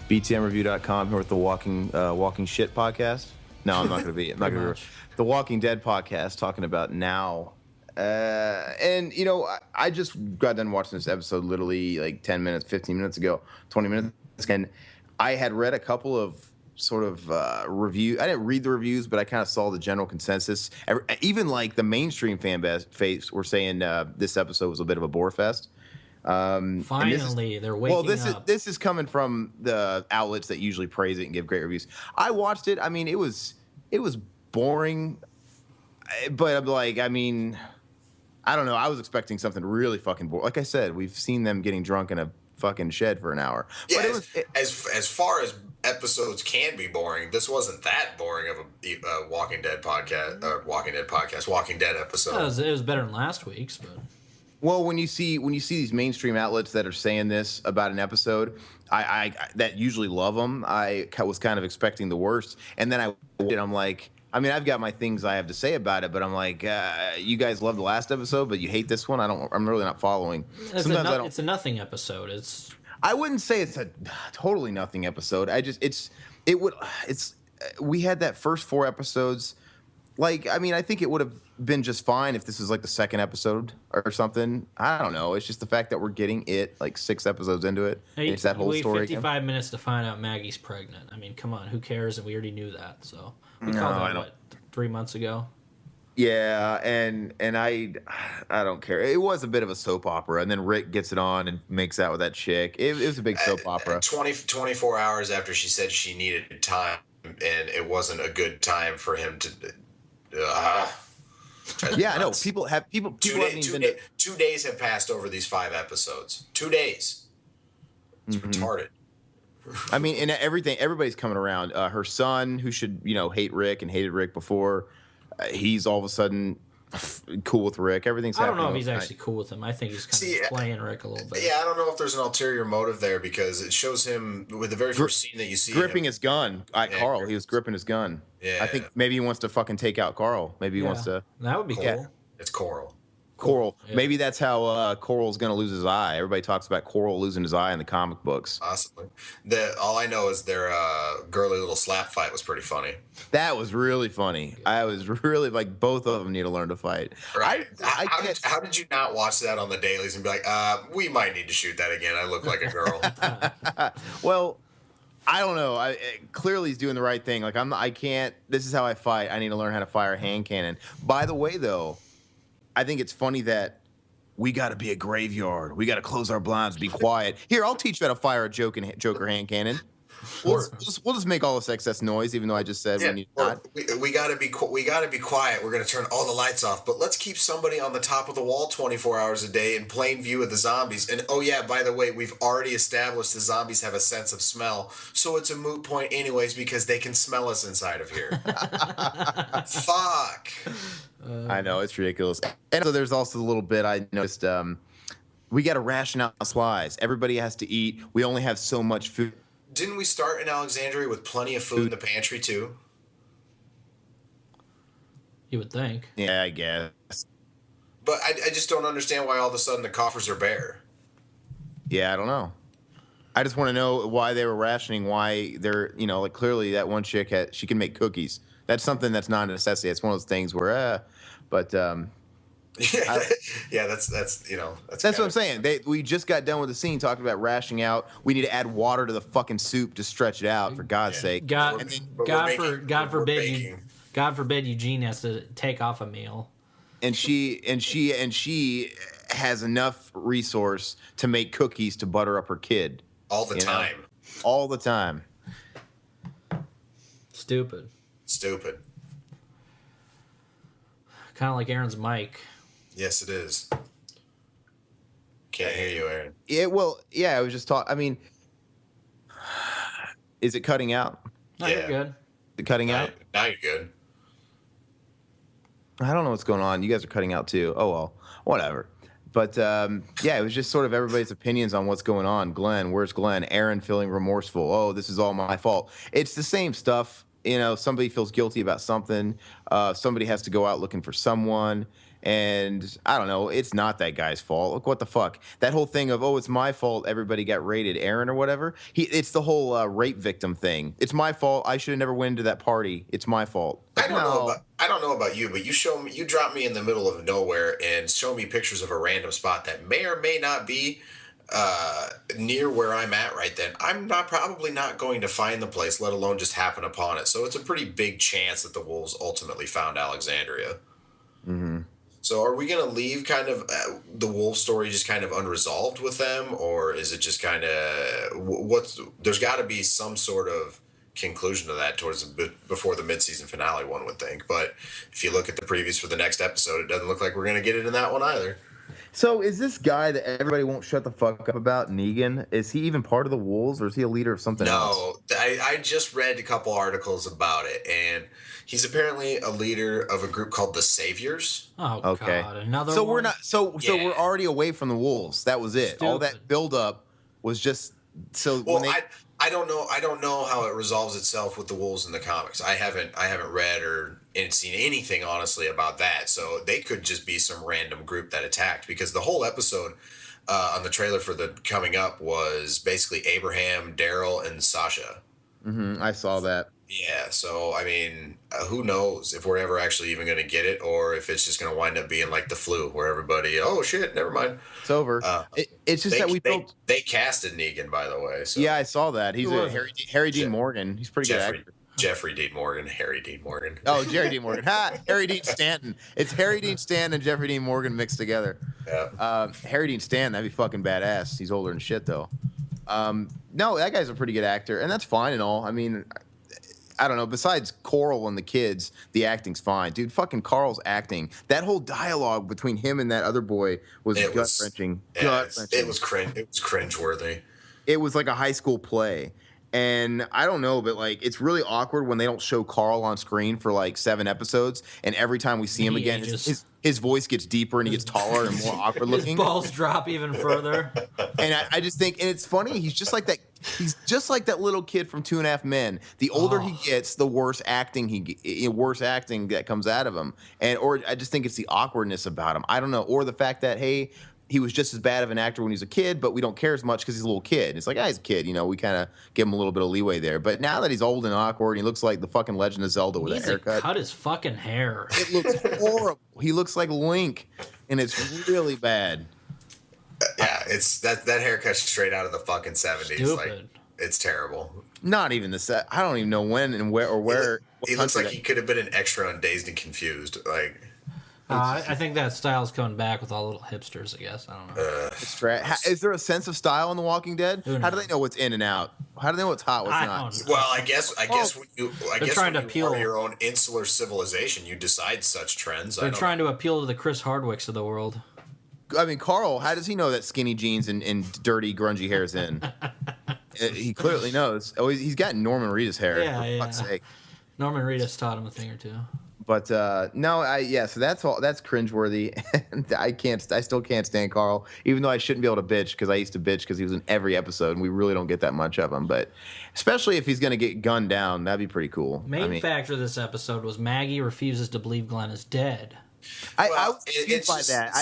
BTMreview.com here with the Walking Shit podcast. No, I'm not going to be. I'm not going to be. The Walking Dead podcast talking about Now. And, you know, I just got done watching this episode literally like 10 minutes, 15 minutes ago, 20 minutes. And I had read a couple of sort of review. I didn't read the reviews, but I kind of saw the general consensus. Even like the mainstream fan base were saying this episode was a bit of a bore fest. Finally, they're waking up. This is coming from the outlets that usually praise it and give great reviews. I watched it. I mean, it was boring, but I'm like, I mean, I don't know. I was expecting something really fucking boring. Like I said, we've seen them getting drunk in a fucking shed for an hour. Yeah, but as far as episodes can be boring, this wasn't that boring of a Walking Dead podcast Walking Dead episode. It was better than last week's, but. Well, when you see these mainstream outlets that are saying this about an episode, I that usually love them. I was kind of expecting the worst, and then I'm like, I mean, I've got my things I have to say about it, but I'm like, you guys loved the last episode, but you hate this one. I'm really not following. It's a nothing episode. I wouldn't say it's a totally nothing episode. We had that first 4 episodes. Like, I mean, I think it would have been just fine if this was like the second episode or something. I don't know. It's just the fact that we're getting it like 6 episodes into it. It's that whole story. 55 minutes to find out Maggie's pregnant. I mean, come on, who cares? And we already knew that. So we called that 3 months ago. Yeah, and I don't care. It was a bit of a soap opera, and then Rick gets it on and makes out with that chick. It was a big soap opera. 24 hours after she said she needed time, and it wasn't a good time for him to. Yeah, I know. People haven't even been 2 days have passed over these 5 episodes. 2 days. It's retarded. I mean, and everybody's coming around. Her son, who should hate Rick and hated Rick before, he's all of a sudden cool with Rick. Everything's happening. I don't know if he's actually cool with him. I think he's kind of playing Rick a little bit. Yeah, I don't know if there's an ulterior motive there because it shows him with the very first scene that you see gripping his gun. Carl, he was gripping his gun. Yeah, I think maybe he wants to fucking take out Carl. Maybe he wants to. That would be cool. Yeah. It's Coral. Yeah. Maybe that's how Coral's going to lose his eye. Everybody talks about Coral losing his eye in the comic books. Possibly. All I know is their girly little slap fight was pretty funny. That was really funny. I was really like, both of them need to learn to fight. Right. How did you not watch that on the dailies and be like, we might need to shoot that again. I look like a girl. Well, I don't know. Clearly he's doing the right thing. Like I can't. This is how I fight. I need to learn how to fire a hand cannon. By the way, though, I think it's funny that we got to be a graveyard. We got to close our blinds, be quiet. Here, I'll teach you how to fire a Joker hand cannon. We'll just make all this excess noise, even though I just said we need not. We gotta be quiet. We're gonna turn all the lights off, but let's keep somebody on the top of the wall 24 hours a day in plain view of the zombies. And oh yeah, by the way, we've already established the zombies have a sense of smell, so it's a moot point anyways because they can smell us inside of here. Fuck. I know, it's ridiculous. And so there's also the little bit I noticed. We got to ration out supplies. Everybody has to eat. We only have so much food. Didn't we start in Alexandria with plenty of food in the pantry too? You would think. Yeah, I guess. But I just don't understand why all of a sudden the coffers are bare. Yeah, I don't know. I just want to know why they were rationing, why they're, like clearly that one chick she can make cookies. That's something that's not a necessity. It's one of those things where, yeah, that's what I'm saying. We just got done with the scene talking about rationing out. We need to add water to the fucking soup to stretch it out, for God's sake. God forbid Eugene has to take off a meal. And she has enough resource to make cookies to butter up her kid. All the time. All the time. Stupid. Kind of like Aaron's mic. Yes, it is. Can't hear you, Aaron. I was just talking. I mean, is it cutting out? No, you're good. Is it cutting out? Now you're good. I don't know what's going on. You guys are cutting out too. Oh, well, whatever. But, it was just sort of everybody's opinions on what's going on. Glenn, where's Glenn? Aaron feeling remorseful. Oh, this is all my fault. It's the same stuff. Somebody feels guilty about something. Somebody has to go out looking for someone. And I don't know, it's not that guy's fault. Look, what the fuck? That whole thing of, oh, it's my fault everybody got raided, Aaron or whatever. It's the whole rape victim thing. It's my fault. I should have never went to that party. It's my fault. Like, I don't know about you, but you drop me in the middle of nowhere and show me pictures of a random spot that may or may not be near where I'm at right then. I'm probably not going to find the place, let alone just happen upon it. So it's a pretty big chance that the Wolves ultimately found Alexandria. Mm-hmm. So are we going to leave kind of the Wolves story just kind of unresolved with them, or is it just kind of there's got to be some sort of conclusion to that before the mid-season finale, one would think. But if you look at the previews for the next episode, it doesn't look like we're going to get it in that one either. So is this guy that everybody won't shut the fuck up about, Negan, is he even part of the Wolves, or is he a leader of something else? No, I just read a couple articles about it, and he's apparently a leader of a group called the Saviors. Oh, okay. God, another so one? we're not. So we're already away from the Wolves. That was it. Stupid. All that build up was just so. Well, I don't know how it resolves itself with the Wolves in the comics. I haven't read or seen anything honestly about that. So they could just be some random group that attacked, because the whole episode on the trailer for the coming up was basically Abraham, Daryl, and Sasha. Mm-hmm, I saw that. Yeah, so I mean, who knows if we're ever actually even going to get it, or if it's just going to wind up being like the flu, where everybody, oh shit, never mind, it's over. It's just that they casted Negan, by the way. So. Yeah, I saw that. He's Harry Dean Morgan. He's pretty good actor. Jeffrey Dean Morgan, Harry Dean Morgan. Oh, Jerry Dean Morgan. Harry Dean Stanton. It's Harry Dean Stanton and Jeffrey Dean Morgan mixed together. Yeah. Harry Dean Stanton, that'd be fucking badass. He's older than shit though. No, that guy's a pretty good actor, and that's fine and all. I mean, I don't know. Besides Coral and the kids, the acting's fine, dude. Fucking Carl's acting. That whole dialogue between him and that other boy was gut wrenching. It was cringeworthy. It was like a high school play. And I don't know, but like it's really awkward when they don't show Carl on screen for like 7 episodes, and every time we see him again, his voice gets deeper and he gets taller and more awkward looking. His balls drop even further. And I just think, and it's funny, he's just like that. He's just like that little kid from 2.5 Men. The older he gets, the worse acting that comes out of him. Or I just think it's the awkwardness about him. I don't know, or the fact that he was just as bad of an actor when he was a kid, but we don't care as much because he's a little kid. It's like, he's a kid, we kind of give him a little bit of leeway there. But now that he's old and awkward, he looks like the fucking Legend of Zelda with a haircut. Cut his fucking hair. It looks horrible. He looks like Link, and it's really bad. Yeah, it's that haircut's straight out of the fucking 70s. Stupid. Like, it's terrible. Not even the set. I don't even know when and where or where. He looks like he could have been an extra on Dazed and Confused. Like. I think that style's coming back with all the little hipsters, I guess. I don't know. Is there a sense of style in The Walking Dead? How do they know what's in and out? How do they know what's hot, what's not? Well, I guess when you appeal are your own insular civilization, you decide such trends. They're trying to appeal to the Chris Hardwicks of the world. I mean, Carl, how does he know that skinny jeans and dirty, grungy hair is in? He clearly knows. Oh, he's got Norman Reedus hair. For fuck's sake. Norman Reedus taught him a thing or two. But so that's all. That's cringeworthy. And I still can't stand Carl, even though I shouldn't be able to bitch, because I used to bitch because he was in every episode, and we really don't get that much of him. But especially if he's going to get gunned down, that'd be pretty cool. Main factor of this episode was Maggie refuses to believe Glenn is dead. I was confused by that.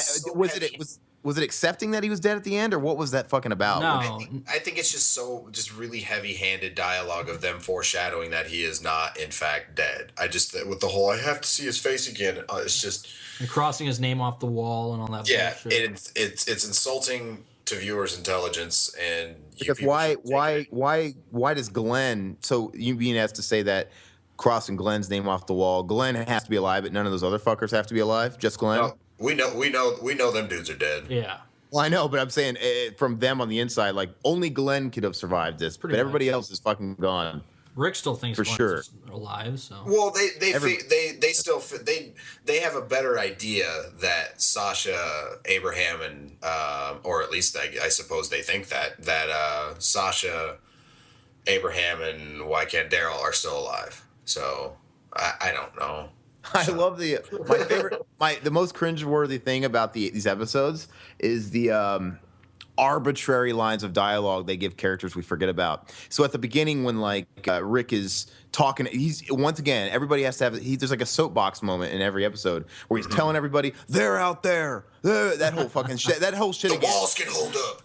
Was it accepting that he was dead at the end, or what was that fucking about? No. I think it's just really heavy-handed dialogue of them foreshadowing that he is not, in fact, dead. With the whole, I have to see his face again, it's just... And crossing his name off the wall and all that bullshit. Yeah, it's insulting to viewers' intelligence, and... Because why does Glenn... So you being asked to say that crossing Glenn's name off the wall, Glenn has to be alive, but none of those other fuckers have to be alive? Just Glenn? No. We know them dudes are dead. Yeah. Well, I know, but I'm saying from them on the inside, like only Glenn could have survived this, but everybody else is fucking gone. Rick still thinks for sure alive. So well, they have a better idea that Sasha, Abraham, and or at least I suppose they think that Sasha, Abraham, and why can't Daryl are still alive. So I don't know. I love my most cringeworthy thing about these episodes is the arbitrary lines of dialogue they give characters we forget about. So at the beginning, when like Rick is talking, he's once again, everybody has to have. There's like a soapbox moment in every episode where he's telling everybody they're out there. That whole fucking shit. That whole shit. The again. walls can hold up.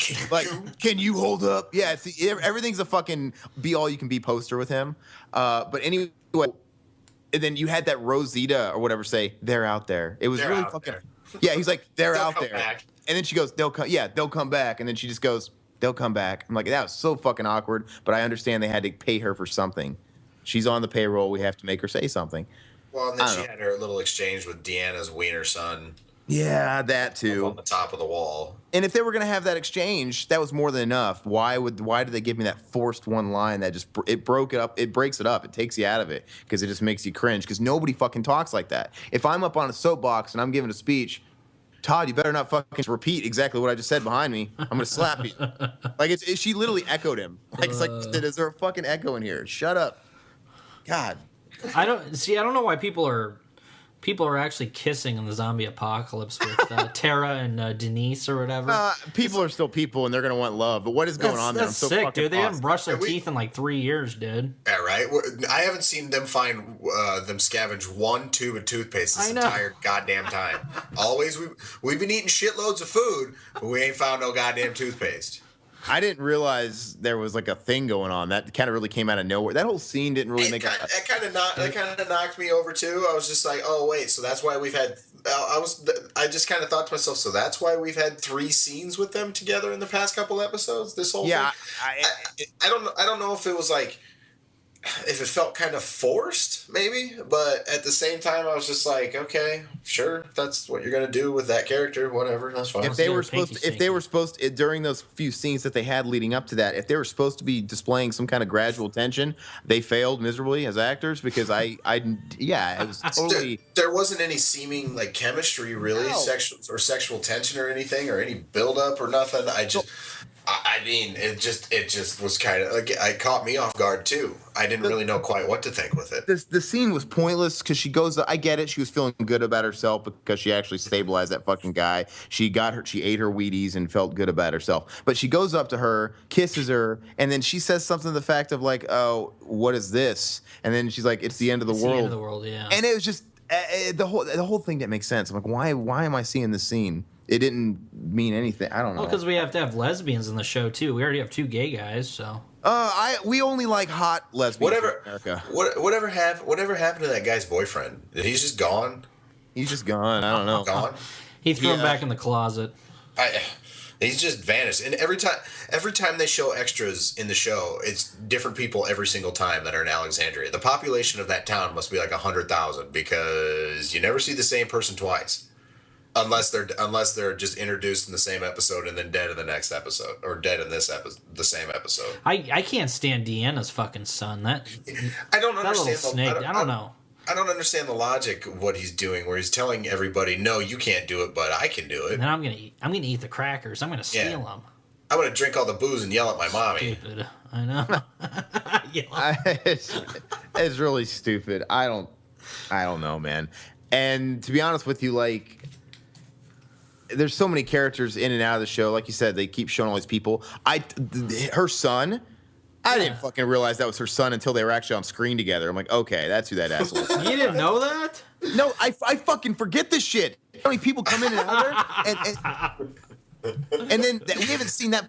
Can you hold up? Yeah, everything's a fucking be all you can be poster with him. But anyway, and then you had that Rosita or whatever say they're out there. It was really fucking. There. Yeah, he's like they're out there. Back. And then she goes, they'll come back. And then she just goes, they'll come back. I'm like, that was so fucking awkward. But I understand they had to pay her for something. She's on the payroll. We have to make her say something. Well, and then she had her little exchange with Deanna's wiener son. Yeah, that too. On the top of the wall. And if they were going to have that exchange, that was more than enough. Why did they give me that forced one line that just it broke it up? It breaks it up. It takes you out of it because it just makes you cringe because nobody fucking talks like that. If I'm up on a soapbox and I'm giving a speech, Todd, you better not fucking repeat exactly what I just said behind me. I'm gonna slap you. Like she literally echoed him. Like it's like, is there a fucking echo in here? Shut up. God. I don't know why people are actually kissing in the zombie apocalypse with Tara and Denise or whatever. People are still people and they're gonna want love. But what is going on there? That's so sick, dude. They haven't brushed their teeth in like 3 years, dude. Yeah, right. I haven't seen them find them scavenge one tube of toothpaste this entire goddamn time. Always, we've been eating shitloads of food, but we ain't found no goddamn toothpaste. I didn't realize there was like a thing going on. That kind of really came out of nowhere. That whole scene didn't really make. That kind of knocked me over too. I was just like, oh wait, so that's why we've had. I just kind of thought to myself, so that's why we've had 3 scenes with them together in the past couple episodes. This whole thing. I don't know if it was like. If it felt kind of forced, maybe, but at the same time, I was just like, okay, sure, if that's what you're gonna do with that character, whatever, that's fine. If they were supposed to, during those few scenes that they had leading up to that, if they were supposed to be displaying some kind of gradual tension, they failed miserably as actors because it was totally. There wasn't any seeming like chemistry, really, sexual tension or anything, or any build up or nothing. I mean, it just was kind of like it caught me off guard too. I didn't really know quite what to think with it. The scene was pointless because she goes. I get it. She was feeling good about herself because she actually stabilized that fucking guy. She ate her Wheaties and felt good about herself. But she goes up to her, kisses her, and then she says something to the fact of like, "Oh, what is this?" And then she's like, "It's the end of the world." The end of the world, yeah. And it was just the whole thing didn't make sense. I'm like, why am I seeing this scene? It didn't mean anything. I don't know. Well, because we have to have lesbians in the show too. We already have 2 gay guys, so. We only like hot lesbians in America. Whatever happened to that guy's boyfriend? He's just gone. He's just gone. I don't know. Gone. He threw him back in the closet. He's just vanished. And every time they show extras in the show, it's different people every single time that are in Alexandria. The population of that town must be like 100,000 because you never see the same person twice. Unless they're just introduced in the same episode and then dead in the next episode, or dead in this the same episode. I can't stand Deanna's fucking son. I don't understand. That little snake. I don't know. I don't understand the logic of what he's doing, where he's telling everybody, "No, you can't do it, but I can do it." And then I'm gonna eat the crackers. I'm gonna steal them. I'm gonna drink all the booze and yell at my mommy. Stupid. I know. It's really stupid. I don't know, man. And to be honest with you, like. There's so many characters in and out of the show. Like you said, they keep showing all these people. Her son, I didn't fucking realize that was her son until they were actually on screen together. I'm like, okay, that's who that asshole is. You didn't know that? No, I fucking forget this shit. How many people come in and out there? And then we haven't seen that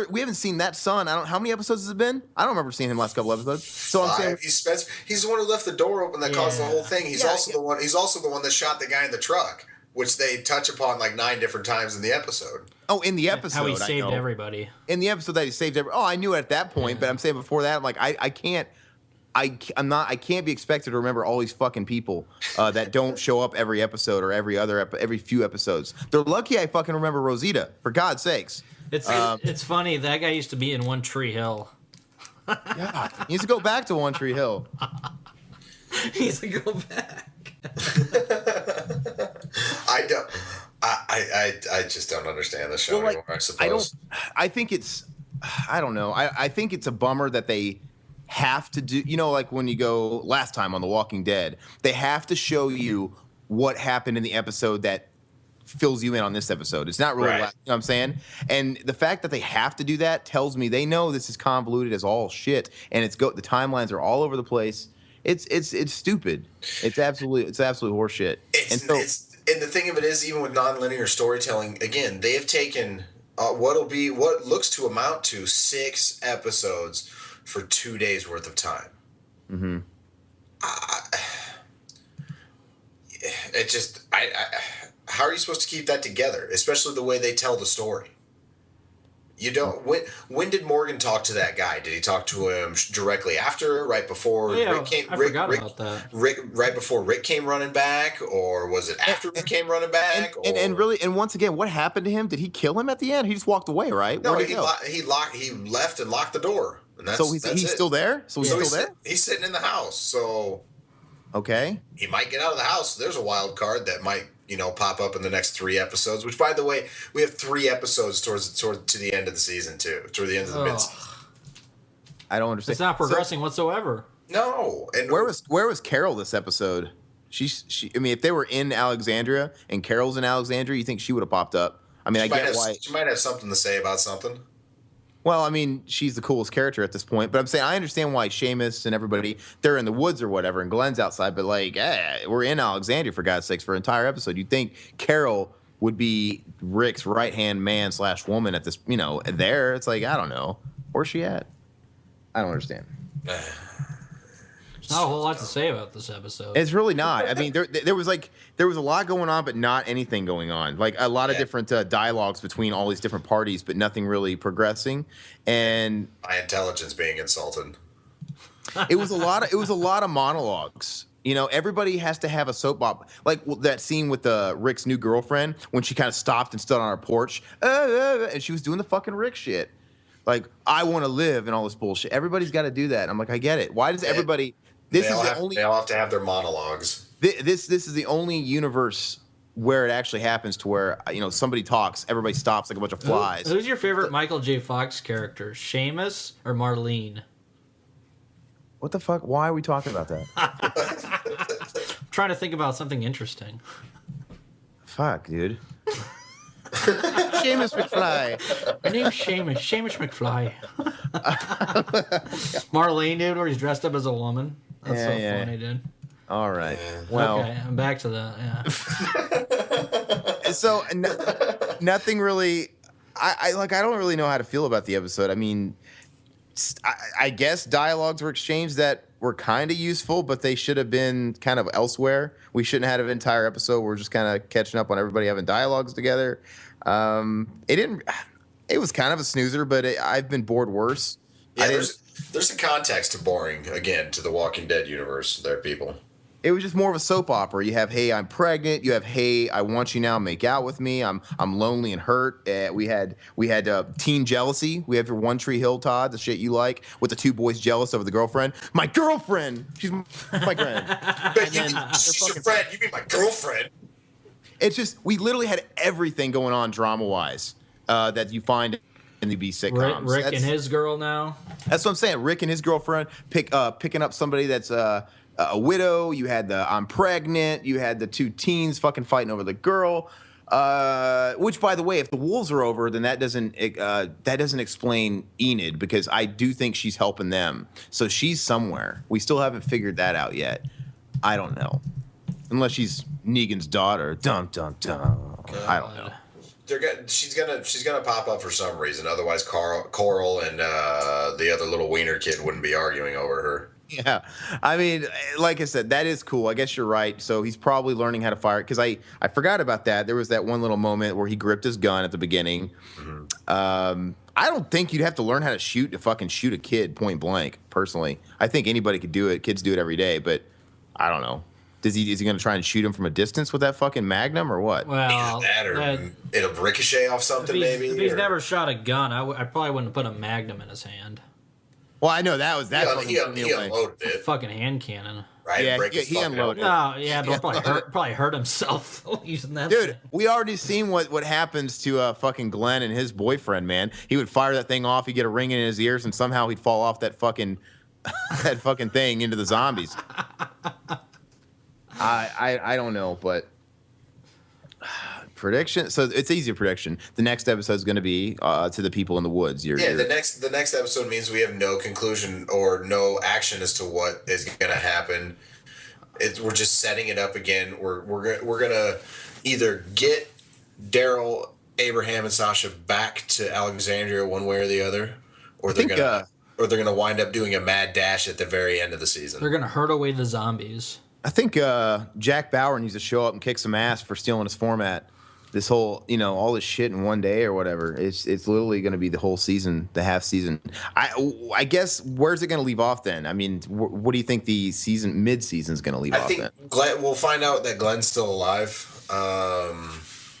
we haven't seen that son. How many episodes has it been? I don't remember seeing him last couple episodes. So I'm saying he's the one who left the door open that caused the whole thing. He's also the one that shot the guy in the truck, which they touch upon like 9 different times in the episode. Oh, in the episode, how he saved everybody. In the episode that he saved everybody. Oh, I knew it at that point, but I'm saying before that, I'm like, I can't be expected to remember all these fucking people that don't show up every episode or every few episodes. They're lucky I fucking remember Rosita, for God's sakes. It's funny, that guy used to be in One Tree Hill. Yeah, he needs to go back to One Tree Hill. He needs to go back. I just don't understand the show anymore, I suppose. I think it's a bummer that they have to do, like when you go last time on The Walking Dead, they have to show you what happened in the episode that fills you in on this episode. It's not really, Right. you know what I'm saying? And the fact that they have to do that tells me they know this is convoluted as all shit, and the timelines are all over the place. It's stupid. It's absolute horseshit. And the thing of it is, even with nonlinear storytelling, again, they have taken what looks to amount to 6 episodes for 2 days worth of time. Mm-hmm. It just, how are you supposed to keep that together? Especially the way they tell the story. You don't. When did Morgan talk to that guy? Did he talk to him directly after, right before? Yeah, Rick came, I forgot about that. Right before Rick came running back, or was it after Rick came running back? And once again, what happened to him? Did he kill him at the end? He just walked away, right? No, Where'd he left and locked the door. And so he's still there. So he's still there. He's sitting in the house. So okay, he might get out of the house. There's a wild card that might pop up in the next 3 episodes. Which, by the way, we have 3 episodes towards to the end of the season too, toward the end of the mid-season. I don't understand. It's not progressing whatsoever. No. And where was Carol this episode? She. I mean, if they were in Alexandria and Carol's in Alexandria, you think she would have popped up? I mean, I get why she might have something to say about something. Well, I mean, she's the coolest character at this point, but I'm saying I understand why Seamus and everybody, they're in the woods or whatever, and Glenn's outside, but like, we're in Alexandria, for God's sakes, for an entire episode. You'd think Carol would be Rick's right-hand man / woman at this, there. It's like, I don't know. Where's she at? I don't understand. There's not a whole lot to say about this episode. It's really not. I mean, there was a lot going on, but not anything going on. Like a lot of different dialogues between all these different parties, but nothing really progressing. And my intelligence being insulted. It was a lot of monologues. Everybody has to have a soap opera. Like that scene with Rick's new girlfriend when she kind of stopped and stood on our porch, and she was doing the fucking Rick shit. Like, I want to live and all this bullshit. Everybody's got to do that. I'm like, I get it. Why does everybody? They all have to have their monologues. This is the only universe where it actually happens to where somebody talks, everybody stops like a bunch of flies. Who's your favorite Michael J. Fox character, Seamus or Marlene? What the fuck? Why are we talking about that? I'm trying to think about something interesting. Fuck, dude. Seamus McFly. My name's Seamus McFly. Marlene, dude, where he's dressed up as a woman. That's funny, dude. All right. Well, okay, I'm back to that. Yeah. So nothing really. I don't really know how to feel about the episode. I mean, I guess dialogues were exchanged that were kind of useful, but they should have been kind of elsewhere. We shouldn't have had an entire episode where we're just kind of catching up on everybody having dialogues together. It was kind of a snoozer, but I've been bored worse. Yeah, there's a context to boring, again, to the Walking Dead universe. There, people. It was just more of a soap opera. You have, hey, I'm pregnant. You have, hey, I want you now. Make out with me. I'm lonely and hurt. We had teen jealousy. We have your One Tree Hill, Todd, the shit you like, with the 2 boys jealous over the girlfriend. My girlfriend. She's my friend. She's your friend. You mean my girlfriend? It's just we literally had everything going on drama wise that you find in the B sitcoms. Rick and his girl now. That's what I'm saying. Rick and his girlfriend picking up somebody that's a widow. You had the I'm pregnant. You had the 2 teens fucking fighting over the girl. Which, by the way, if the wolves are over, then that doesn't explain Enid, because I do think she's helping them. So she's somewhere. We still haven't figured that out yet. I don't know, unless she's Negan's daughter. Dun dun dun. I don't know. She's gonna pop up for some reason. Otherwise, Coral and the other little wiener kid wouldn't be arguing over her. Yeah, I mean, like I said, that is cool. I guess you're right. So he's probably learning how to fire it, because I forgot about that. There was that one little moment where he gripped his gun at the beginning. Mm-hmm. I don't think you'd have to learn how to shoot a kid point blank. Personally, I think anybody could do it. Kids do it every day, but I don't know. Is he going to try and shoot him from a distance with that fucking Magnum or what? Well, it'll ricochet off something, maybe. If he's never shot a gun, I probably wouldn't put a Magnum in his hand. Well, I know that he unloaded it. Fucking hand cannon. Right? Yeah, he unloaded it. No, yeah, but probably hurt himself using that. Dude, thing. we already seen what happens to fucking Glenn and his boyfriend, man. He would fire that thing off, he'd get a ring in his ears, and somehow he'd fall off that fucking thing into the zombies. I don't know, but Prediction. So it's easy prediction. The next episode is going to be to the people in the woods. The next episode means we have no conclusion or no action as to what is going to happen. We're just setting it up again. We're gonna either get Daryl, Abraham, and Sasha back to Alexandria one way or the other, or they're gonna wind up doing a mad dash at the very end of the season. They're gonna herd away the zombies. I think Jack Bauer needs to show up and kick some ass for stealing his format. This whole, all this shit in one day or whatever. It's literally going to be the whole season, the half season. I guess where's it going to leave off then? I mean, what do you think the mid season is going to leave off then? I think we'll find out that Glenn's still alive.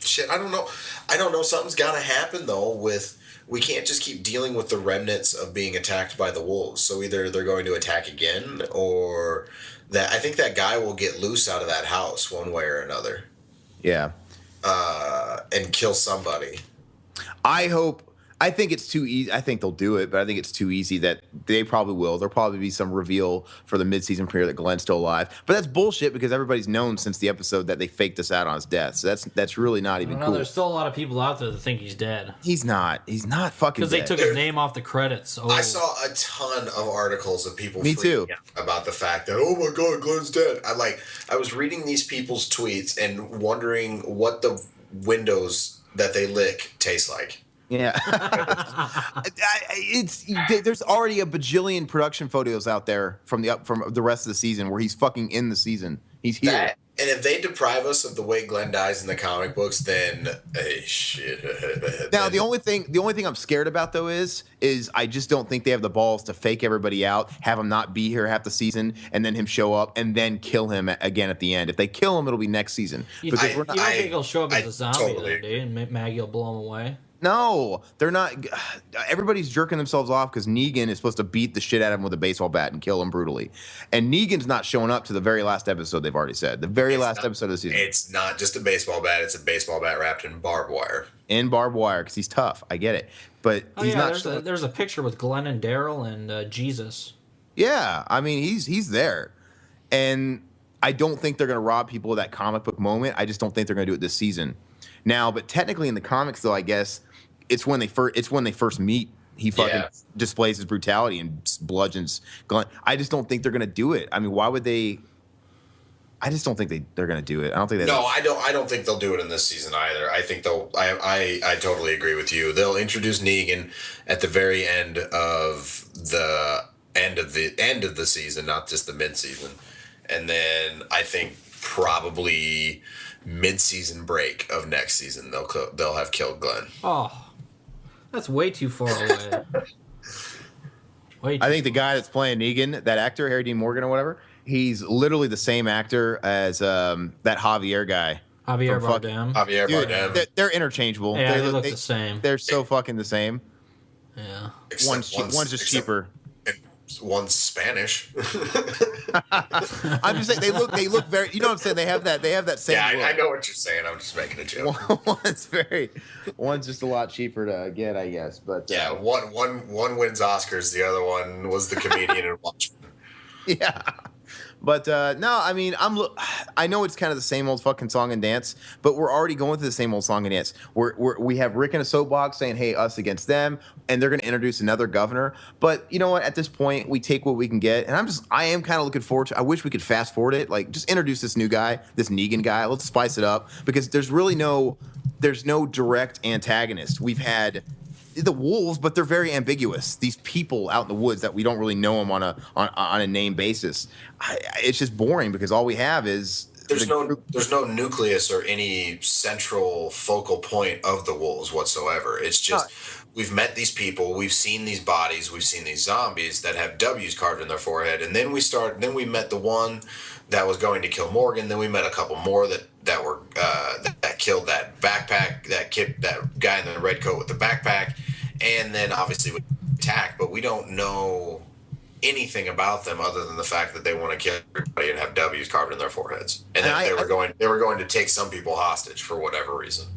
Shit, I don't know. Something's got to happen though. We can't just keep dealing with the remnants of being attacked by the wolves. So either they're going to attack again, or that I think that guy will get loose out of that house one way or another. Yeah. And kill somebody. I think it's too easy. I think they'll do it, but I think it's too easy that they probably will. There'll probably be some reveal for the mid-season premiere that Glenn's still alive. But that's bullshit because everybody's known since the episode that they faked us out on his death. So that's really not even cool. There's still a lot of people out there that think he's dead. He's not. He's not fucking dead. Because they took his name off the credits. Oh. I saw a ton of articles of people freaking out about the fact that, oh my God, Glenn's dead. I was reading these people's tweets and wondering what the windows that they lick taste like. Yeah. There's already a bajillion production photos out there from the rest of the season where he's fucking in the season. He's here. And if they deprive us of the way Glenn dies in the comic books, then shit. Now the only thing I'm scared about though is I just don't think they have the balls to fake everybody out, have him not be here half the season, and then him show up and then kill him again at the end. If they kill him, it'll be next season. You don't think he'll show up as a zombie that day and Maggie will blow him away? No, they're not. Everybody's jerking themselves off because Negan is supposed to beat the shit out of him with a baseball bat and kill him brutally. And Negan's not showing up to the very last episode, they've already said. The very last episode of the season. It's not just a baseball bat. It's a baseball bat wrapped in barbed wire. In barbed wire because he's tough. I get it. But he's not. There's a picture with Glenn and Daryl and Jesus. Yeah, I mean, he's there. And I don't think they're going to rob people of that comic book moment. I just don't think they're going to do it this season. Now, but technically in the comics, though, I guess it's when they first meet. He fucking displays his brutality and bludgeons Glenn. I just don't think they're gonna do it. I mean, why would they? I just don't think they're gonna do it. I don't think they. No, I don't think they'll do it in this season either. I think they'll. I totally agree with you. They'll introduce Negan at the very end of the end of the season, not just the mid season, and then I think probably mid-season break of next season they'll have killed Glenn. Oh, that's way too far away. I think the guy that's playing Negan, that actor Harry Dean Morgan or whatever, he's literally the same actor as that Javier guy. Javier Bardem. Javier Bardem. They're interchangeable. Yeah, they look the same. They're so fucking the same. Yeah. One's just cheaper. One's Spanish. I'm just saying they look very. You know what I'm saying? They have that same. Yeah, look. I know what you're saying. I'm just making a joke. One's just a lot cheaper to get, I guess. But yeah, one wins Oscars. The other one was the comedian in Watchmen. Yeah. But no, I mean, I know it's kind of the same old fucking song and dance, but we're already going through the same old song and dance. We have Rick in a soapbox saying, "Hey, us against them," and they're going to introduce another governor. But you know what? At this point, we take what we can get, and I am kind of looking forward to. I wish we could fast forward it, like just introduce this new guy, this Negan guy. Let's spice it up because there's no direct antagonist. We've had the wolves, but they're very ambiguous. These people out in the woods that we don't really know them on a name basis. It's just boring because all we have is there's no nucleus or any central focal point of the wolves whatsoever. It's just we've met these people, we've seen these bodies, we've seen these zombies that have W's carved in their forehead, and then we met the one that was going to kill Morgan. Then we met a couple more that killed that backpack, that guy in the red coat with the backpack, and then obviously we attacked, but we don't know anything about them other than the fact that they want to kill everybody and have W's carved in their foreheads, and they were going to take some people hostage for whatever reason.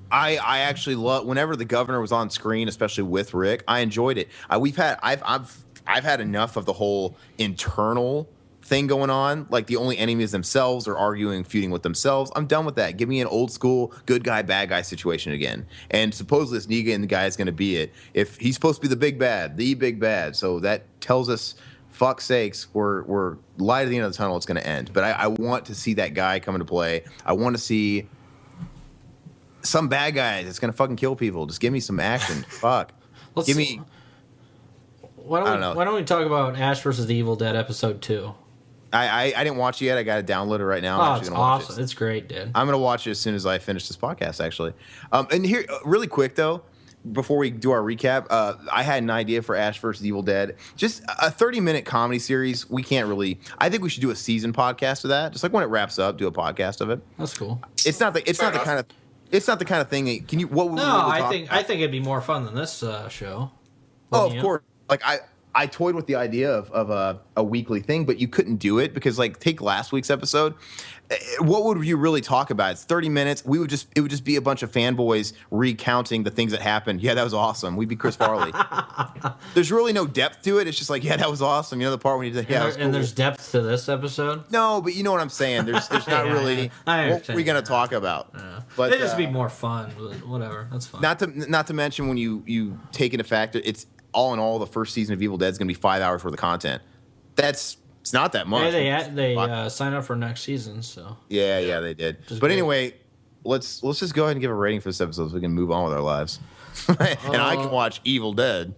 I actually love whenever the governor was on screen, especially with Rick. I enjoyed it. I've had enough of the whole internal thing going on, like the only enemy is themselves or arguing, feuding with themselves. I'm done with that. Give me an old school good guy, bad guy situation again. And supposedly this Negan guy is going to be it. If he's supposed to be the big bad. So that tells us, fuck's sakes, we're light at the end of the tunnel. It's going to end. But I want to see that guy come into play. I want to see some bad guy that's going to fucking kill people. Just give me some action. Fuck. Give me. Why don't we talk about Ash versus the Evil Dead episode 2? I didn't watch it yet. I got it downloaded right now. Oh, it's awesome. It's great, dude. I'm going to watch it as soon as I finish this podcast, actually. And here, really quick, though, before we do our recap, I had an idea for Ash vs. Evil Dead. Just a 30-minute comedy series. We can't really... I think we should do a season podcast of that. Just like when it wraps up, do a podcast of it. That's cool. It's not the kind of thing that... Can you... What would I think it'd be more fun than this show. Oh, of course. Like, I toyed with the idea of a weekly thing, but you couldn't do it because, like, take last week's episode. What would you really talk about? It's 30 minutes. It would just be a bunch of fanboys recounting the things that happened. Yeah, that was awesome. We'd be Chris Farley. There's really no depth to it. It's just like, yeah, that was awesome. You know the part when you said, yeah, that was cool. And there's depth to this episode? No, but you know what I'm saying. There's not really. What are we gonna talk about? Yeah. But it'd just be more fun. Whatever, that's fine. Not to mention when you take into factor, it's all in all, the first season of Evil Dead is going to be 5 hours worth of content. It's not that much. Yeah, they signed up for next season, so. Yeah, they did. But anyway, let's just go ahead and give a rating for this episode so we can move on with our lives. And I can watch Evil Dead.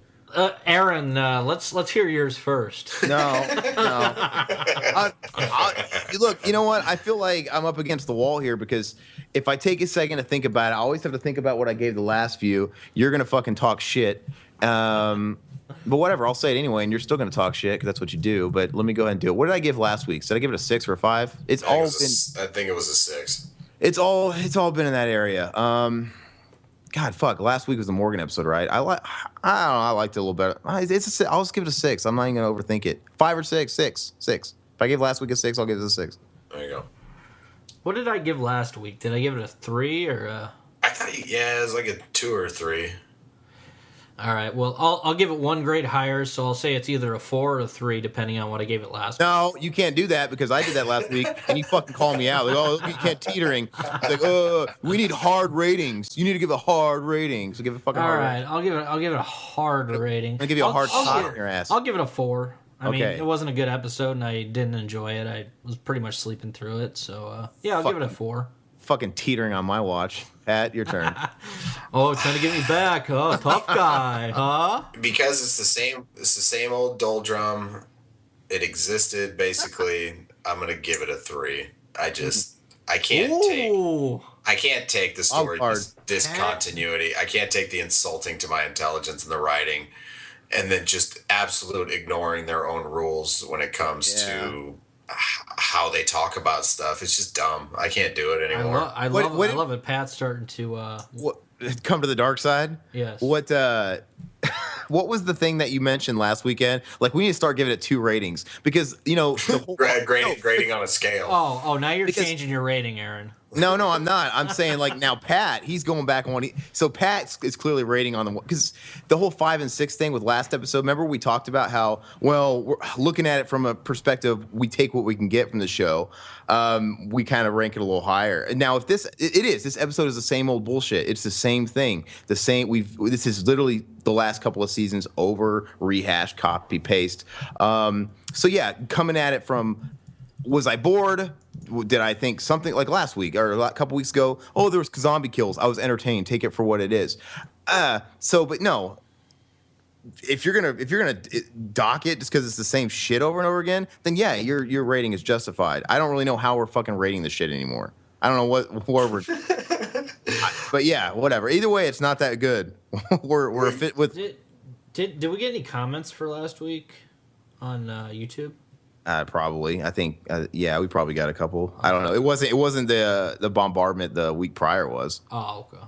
Aaron, let's hear yours first. No. Look, you know what? I feel like I'm up against the wall here because if I take a second to think about it, I always have to think about what I gave the last few. You're going to fucking talk shit. But whatever, I'll say it anyway, and you're still going to talk shit because that's what you do. But let me go ahead and do it. What did I give last week? Did I give it a 6 or a 5? I think it was a 6. It's all been in that area. God, fuck. Last week was the Morgan episode, right? I don't know. I liked it a little better. I'll just give it a 6. I'm not even going to overthink it. 5 or 6? 6. If I gave last week a 6, I'll give it a 6. There you go. What did I give last week? Did I give it a 3 or a... I thought, it was like a 2 or a 3. All right. Well, I'll give it one grade higher, so I'll say it's either a 4 or a 3, depending on what I gave it last week. No, you can't do that because I did that last week, and you fucking called me out. Like, oh, you can't teetering. It's like, we need hard ratings. You need to give a hard rating. So give it a fucking hard rating. All right, I'll give it a hard rating. I'll give you a hard shot in your ass. I'll give it a 4. I mean, it wasn't a good episode, and I didn't enjoy it. I was pretty much sleeping through it, so I'll give it a 4. Fucking teetering on my watch. Pat, your turn. Oh, trying to get me back, huh? Tough guy, huh? Because it's the same old doldrum. It existed basically. I'm gonna give it a 3. I can't take the story discontinuity. I can't take the insulting to my intelligence and the writing, and then just absolute ignoring their own rules when it comes to how they talk about stuff. It's just dumb. I can't do it anymore. I love it. Pat's starting to come to the dark side. Yes. What was the thing that you mentioned last weekend? Like, we need to start giving it 2 ratings because the whole grading on a scale. Oh, now you're changing your rating, Aaron. No, I'm not. I'm saying, like, now Pat, he's going back on. So Pat is clearly rating on the, because the whole 5 and 6 thing with last episode. Remember we talked about how, well, we're looking at it from a perspective, we take what we can get from the show. We kind of rank it a little higher. And now, if this episode is the same old bullshit. It's the same thing. This is literally the last couple of seasons over, rehashed, copy paste. So yeah, coming at it from, was I bored? Did I think something like last week or a couple weeks ago? Oh, there was zombie kills. I was entertained. Take it for what it is. But no. If you're gonna dock it just because it's the same shit over and over again, then yeah, your rating is justified. I don't really know how we're fucking rating this shit anymore. I don't know where we're. But yeah, whatever. Either way, it's not that good. we're fit with. Did we get any comments for last week on YouTube? Probably. I think. We probably got a couple. Okay. I don't know. It wasn't the bombardment the week prior was. Oh, okay.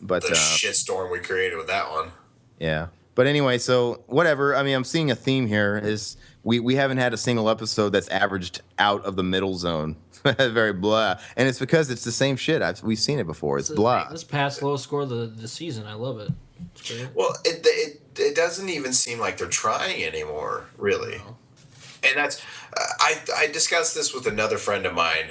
But the shitstorm we created with that one. Yeah. But anyway, so whatever. I mean, I'm seeing a theme here. Is we haven't had a single episode that's averaged out of the middle zone. Very blah. And it's because it's the same shit. We've seen it before. It's blah. This past lowest score of the season. I love it. Well, it doesn't even seem like they're trying anymore, really. And that's I discussed this with another friend of mine.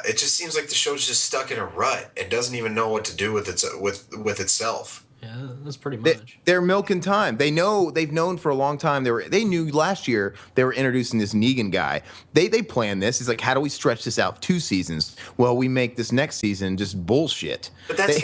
It just seems like the show's just stuck in a rut and doesn't even know what to do with itself. Yeah, that's pretty much. They're milking time. They've known for a long time. They knew last year they were introducing this Negan guy. They planned this. It's like, how do we stretch this out 2 seasons? Well, we make this next season just bullshit. But that's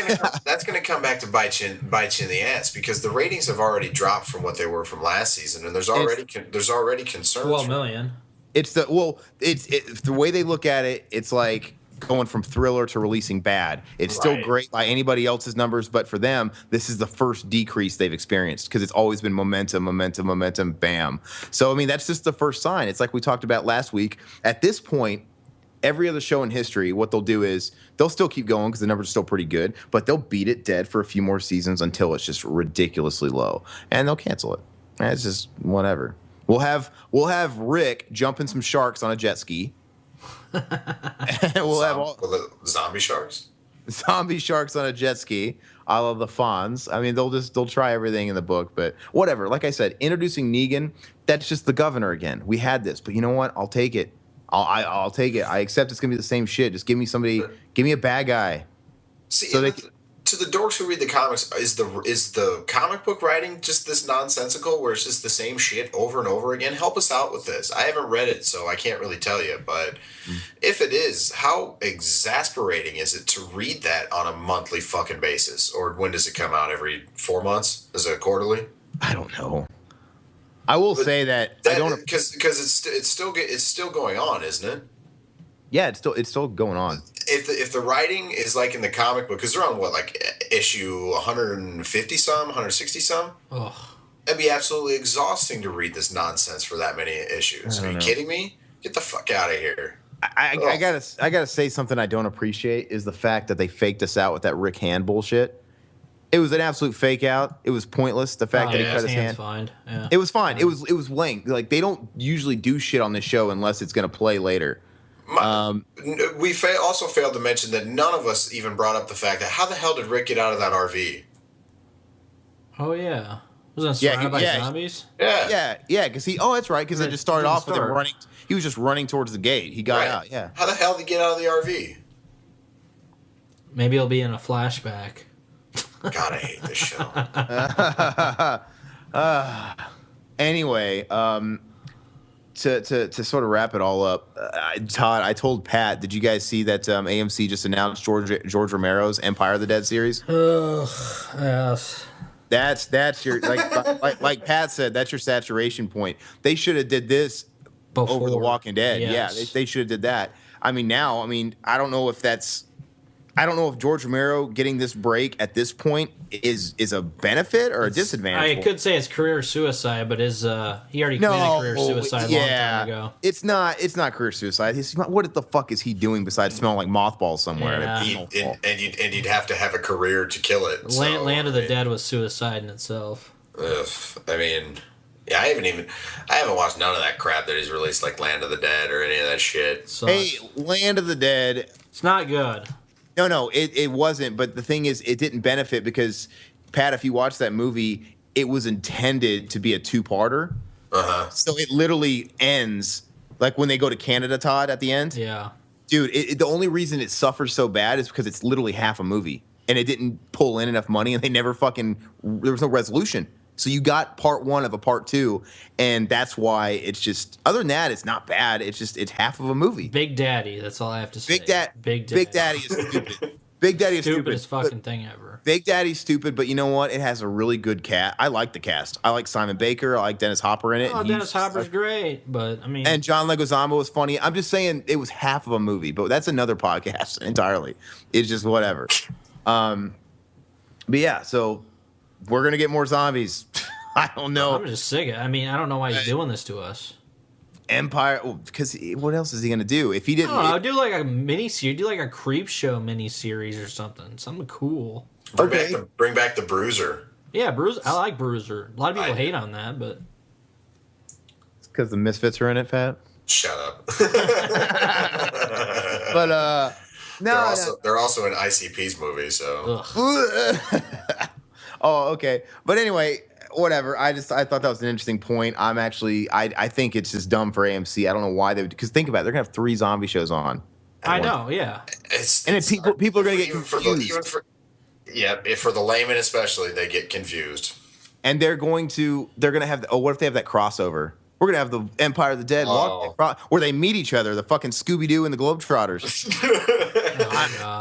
gonna come back to bite you in the ass, because the ratings have already dropped from what they were from last season, and there's already concerns. 12 million. It's the way they look at it. It's like going from Thriller to releasing Bad. It's still great by anybody else's numbers, but for them, this is the first decrease they've experienced, because it's always been momentum, bam. So, I mean, that's just the first sign. It's like we talked about last week. At this point, every other show in history, what they'll do is they'll still keep going because the numbers are still pretty good, but they'll beat it dead for a few more seasons until it's just ridiculously low, and they'll cancel it. And it's just whatever. We'll have Rick jumping some sharks on a jet ski. We'll have all the zombie sharks. Zombie sharks on a jet ski, a la the Fonz. I mean, they'll try everything in the book, but whatever. Like I said, introducing Negan, that's just the governor again. We had this, but you know what? I'll take it. I'll take it. I accept it's gonna be the same shit. Just give me a bad guy. See, so to the dorks who read the comics, is the comic book writing just this nonsensical where it's just the same shit over and over again? Help us out with this. I haven't read it, so I can't really tell you. But if it is, how exasperating is it to read that on a monthly fucking basis? Or when does it come out? Every 4 months? Is it quarterly? I don't know. I will say that I don't, because it's still going on, isn't it? Yeah, it's still going on. If the writing is like in the comic book, because they're on what, like issue 150 some, 160 some. Ugh. It'd be absolutely exhausting to read this nonsense for that many issues. Are you kidding me? Get the fuck out of here. I gotta say something I don't appreciate is the fact that they faked us out with that Rick Hand bullshit. It was an absolute fake out. It was pointless. The fact that he cut his hand. Fine. Yeah. It was fine. It was lame. Like, they don't usually do shit on this show unless it's gonna play later. We also failed to mention that none of us even brought up the fact that how the hell did Rick get out of that RV? Oh yeah, was that surrounded by zombies? Yeah, because that's right. Because it just started off with him running. He was just running towards the gate. He got out. Yeah. How the hell did he get out of the RV? Maybe it'll be in a flashback. God, I hate this show. Anyway, to sort of wrap it all up, Todd, I told Pat, did you guys see that AMC just announced George Romero's Empire of the Dead series? Yes. That's your like Pat said, that's your saturation point. They should have did this over The Walking Dead. Yes. Yeah, they should have did that. I mean, I don't know if George Romero getting this break at this point is a benefit or a disadvantage. I could say it's career suicide, but he already committed career suicide a long time ago. It's not career suicide. What the fuck is he doing besides smelling like mothballs somewhere? Yeah. And you'd have to have a career to kill it. Land of the Dead was suicide in itself. I mean, yeah, I haven't watched none of that crap that he's released, like Land of the Dead or any of that shit. Hey, Land of the Dead. It's not good. No, it wasn't. But the thing is, it didn't benefit because, Pat, if you watch that movie, it was intended to be a 2-parter. Uh-huh. So it literally ends like when they go to Canada, Todd, at the end. Yeah. Dude, the only reason it suffers so bad is because it's literally half a movie. And it didn't pull in enough money, and there was no resolution. So you got part 1 of a part 2, and that's why it's just, other than that, it's not bad. It's half of a movie. Big Daddy, that's all I have to say. Big Daddy is stupid. Big Daddy is stupid. Stupidest fucking thing ever. Big Daddy's stupid, but you know what? It has a really good cast. I like the cast. I like Simon Baker. I like Dennis Hopper in it. Oh, Dennis Hopper's great, but I mean... And John Leguizamo was funny. I'm just saying it was half of a movie, but that's another podcast entirely. It's just whatever. But yeah, so we're going to get more zombies. I don't know. I'm just sick of it. I mean, I don't know why he's doing this to us. Empire, because what else is he going to do? If he didn't... I don't know, do like a mini-series, do like a creep show mini-series or something cool. Bring back the Bruiser. Yeah, Bruiser. I like Bruiser. A lot of people hate on that, but... It's because the Misfits are in it, Pat? Shut up. But, no. They're also in ICP's movie, so... Oh, okay. But anyway, whatever. I thought that was an interesting point. I think it's just dumb for AMC. I don't know why they would, because think about it, they're gonna have 3 zombie shows on. I know, yeah. People are gonna get even confused. for the layman especially, they get confused. And they're gonna have. Oh, what if they have that crossover? We're gonna have the Empire of the Dead where they meet each other, the fucking Scooby Doo and the Globetrotters.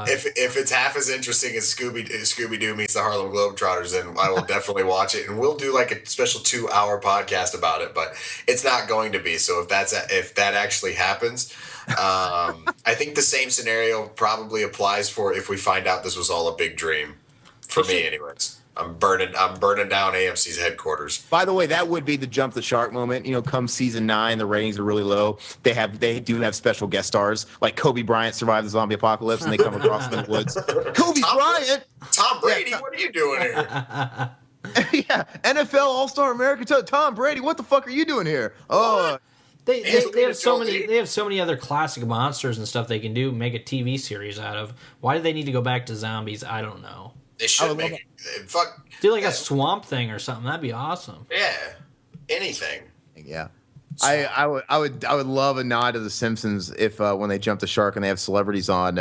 If it's half as interesting as Scooby Doo meets the Harlem Globetrotters, then I will definitely watch it, and we'll do like a special 2-hour podcast about it. But it's not going to be. So if that actually happens, I think the same scenario probably applies for if we find out this was all a big dream. For me, anyways. I'm burning down AMC's headquarters. By the way, that would be the jump the shark moment. You know, come season 9, the ratings are really low. They do have special guest stars, like Kobe Bryant survived the zombie apocalypse, and they come across in the woods. Kobe Bryant, Tom Brady, what are you doing here? Yeah, NFL All-Star America, Tom Brady, what the fuck are you doing here? Oh. They have so many other classic monsters and stuff they can do, make a TV series out of. Why do they need to go back to zombies? I don't know. They should make it. Fuck. Do like a swamp thing or something. That'd be awesome. Yeah. Anything. Yeah. I would love a nod to The Simpsons if when they jump the shark and they have celebrities on,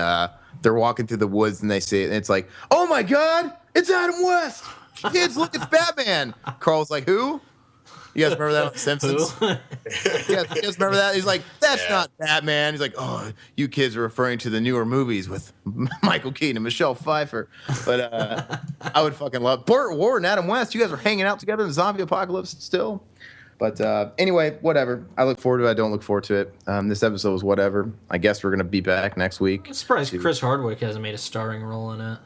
they're walking through the woods and they see it and it's like, oh my God, it's Adam West. Kids, look, it's Batman. Carl's like, who? You guys remember that on The Simpsons? You guys remember that? He's like, that's not Batman. He's like, oh, you kids are referring to the newer movies with Michael Keaton and Michelle Pfeiffer. But I would fucking love Burt Ward and Adam West. You guys are hanging out together in the zombie apocalypse still. But anyway, whatever. I look forward to it. I don't look forward to it. This episode was whatever. I guess we're going to be back next week. I'm surprised Chris Hardwick hasn't made a starring role in it.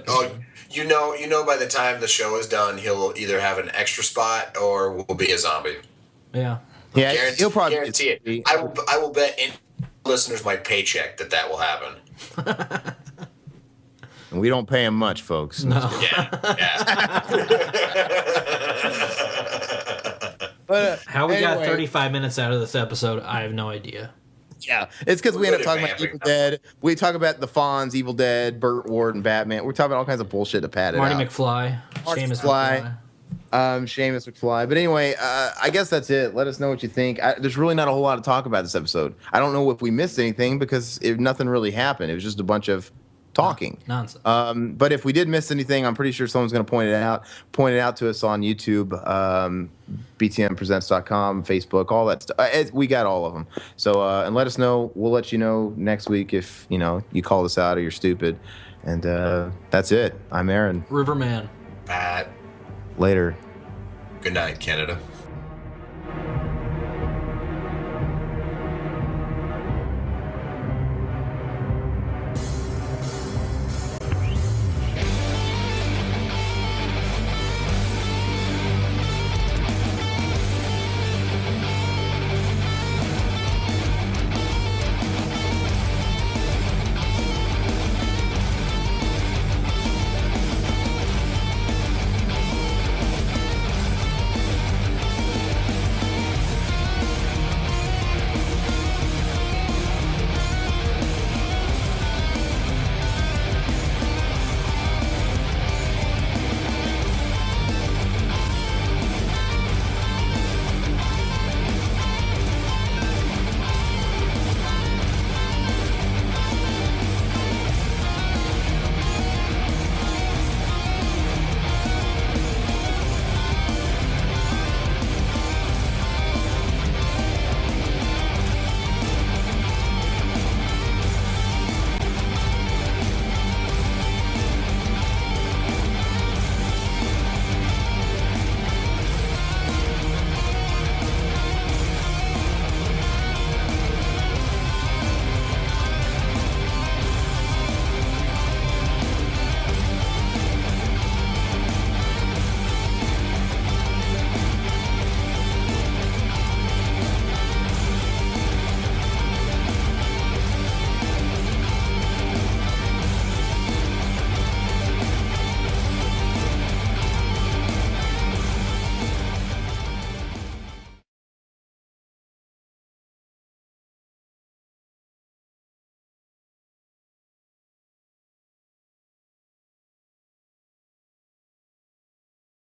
Oh, you know, by the time the show is done, he'll either have an extra spot or will be a zombie. Yeah. Yeah, he'll probably guarantee it. I will bet any listeners my paycheck that will happen. And we don't pay him much, folks. No. Yeah. But how we got 35 minutes out of this episode, I have no idea. Yeah, it's because we end up talking about Evil Dead. We talk about the Fonz, Evil Dead, Burt Ward, and Batman. We're talking about all kinds of bullshit to pad it Marty out. McFly. Seamus McFly. Seamus McFly. But anyway, I guess that's it. Let us know what you think. There's really not a whole lot to talk about this episode. I don't know if we missed anything because nothing really happened. It was just a bunch of talking. Nonsense. But if we did miss anything, I'm pretty sure someone's going to point it out to us on YouTube, btmpresents.com, Facebook, all that stuff. We got all of them. So and let us know. We'll let you know next week if you call us out or you're stupid. And that's it. I'm Aaron. Riverman. Pat. Later. Good night, Canada.